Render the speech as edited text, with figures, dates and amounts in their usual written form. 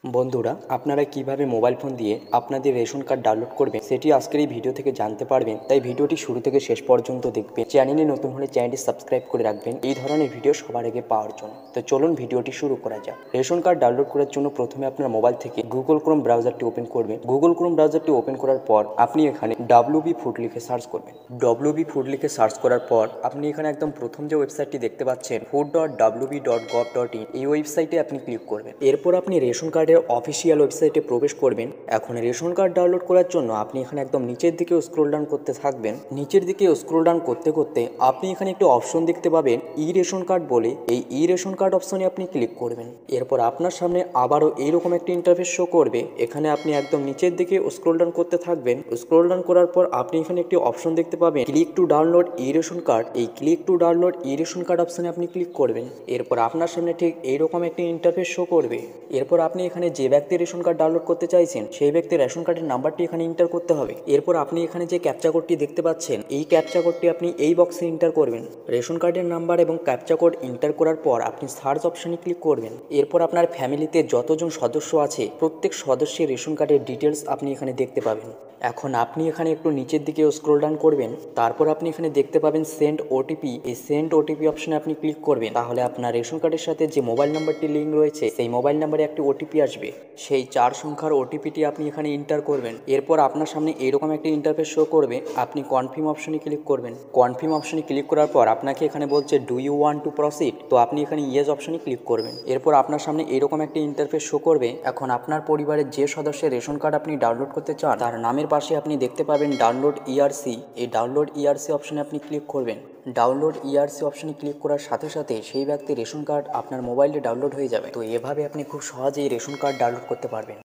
বন্ধুরা, আপনারা কিভাবে মোবাইল ফোন দিয়ে আপনাদের রেশন কার্ড ডাউনলোড করবেন সেটি আজকের এই ভিডিও থেকে জানতে পারবেন। তাই ভিডিওটি শুরু থেকে শেষ পর্যন্ত দেখবেন। চ্যানেলে নতুন হলে চ্যানেলটি সাবস্ক্রাইব করে রাখবেন এই ধরনের ভিডিও সবার আগে পাওয়ার জন্য। তো চলুন ভিডিওটি শুরু করা যাক। রেশন কার্ড ডাউনলোড করার জন্য প্রথমে আপনার মোবাইল থেকে গুগল ক্রোম ব্রাউজারটি ওপেন করবেন। গুগল ক্রোম ব্রাউজারটি ওপেন করার পর আপনি এখানে WB ফুড লিখে সার্চ করবেন। WB ফুড লিখে সার্চ করার পর আপনি এখানে একদম প্রথম যে ওয়েবসাইটটি দেখতে পাচ্ছেন food.wb.gov.in, এই ওয়েবসাইটে আপনি ক্লিক করবেন। এরপর আপনি রেশন কার্ডের অফিসিয়াল ওয়েবসাইটে প্রবেশ করবেন। এখন রেশন কার্ড ডাউনলোড করার জন্য আপনি এখানে একদম নিচের দিকে স্ক্রল ডাউন করতে থাকবেন। নিচের দিকে স্ক্রল ডাউন করতে করতে আপনি এখানে একটি অপশন দেখতে পাবেন ই রেশন কার্ড বলে। এই ই রেশন কার্ড অপশনে আপনি ক্লিক করবেন। এরপর আপনার সামনে আবারও এইরকম একটি ইন্টারফেস শো করবে। এখানে আপনি একদম নিচের দিকে স্ক্রল ডাউন করতে থাকবেন। স্ক্রল ডাউন করার পর আপনি এখানে একটি অপশন দেখতে পাবেন click to download e ration card. এই click to download e ration card অপশনে আপনি ক্লিক করবেন। এরপর আপনার সামনে ঠিক এইরকম একটি ইন্টারফেস শো করবে। এরপর আপনি এখানে যে ব্যক্তি রেশন কার্ড ডাউনলোড করতে চাইছেন সেই ব্যক্তির রেশন কার্ডের নাম্বারটি এখানে এন্টার করতে হবে। এরপর আপনি এখানে যে ক্যাপচা কোডটি দেখতে পাচ্ছেন এই ক্যাপচা কোডটি আপনি এই বক্সে এন্টার করবেন। রেশন কার্ডের নাম্বার এবং ক্যাপচা কোড এন্টার করার পর আপনি সার্চ অপশনে ক্লিক করবেন। এরপর আপনার ফ্যামিলিতে যতজন সদস্য আছে প্রত্যেক সদস্যের রেশন কার্ডের ডিটেলস আপনি এখানে দেখতে পাবেন। এখন আপনি এখানে একটু নিচের দিকে স্ক্রল ডাউন করবেন। তারপর আপনি এখানে দেখতে পাবেন সেন্ড ওটিপি। এই সেন্ড ওটিপি অপশনে আপনি ক্লিক করবেন। তাহলে আপনার রেশন কার্ডের সাথে যে মোবাইল নাম্বারটি লিঙ্ক রয়েছে সেই মোবাইল নাম্বারে একটি ওটিপি আসবে। সেই 4 সংখ্যার ওটিপিটি আপনি এখানে এন্টার করবেন। এরপর আপনার সামনে এরকম একটি ইন্টারফেস শো করবে। আপনি কনফার্ম অপশনে ক্লিক করবেন। কনফার্ম অপশনে ক্লিক করার পর আপনাকে এখানে বলছে do you want to proceed, তো আপনি এখানে ইয়েস অপশনে ক্লিক করবেন। এরপর আপনার সামনে এরকম একটি ইন্টারফেস শো করবে। এখন আপনার পরিবারের যে সদস্যের রেশন কার্ড আপনি ডাউনলোড করতে চান তার নামের পাশে আপনি দেখতে পাবেন ডাউনলোড ইআরসি। এই ডাউনলোড ইআরসি অপশনে আপনি ক্লিক করবেন। ডাউনলোড ইআরসি অপশনে ক্লিক করার সাথে সাথে সেই ব্যক্তির রেশন কার্ড আপনার মোবাইলে ডাউনলোড হয়ে যাবে। তো এভাবে আপনি খুব সহজেই রেশন কার্ড ডাউনলোড করতে পারবেন।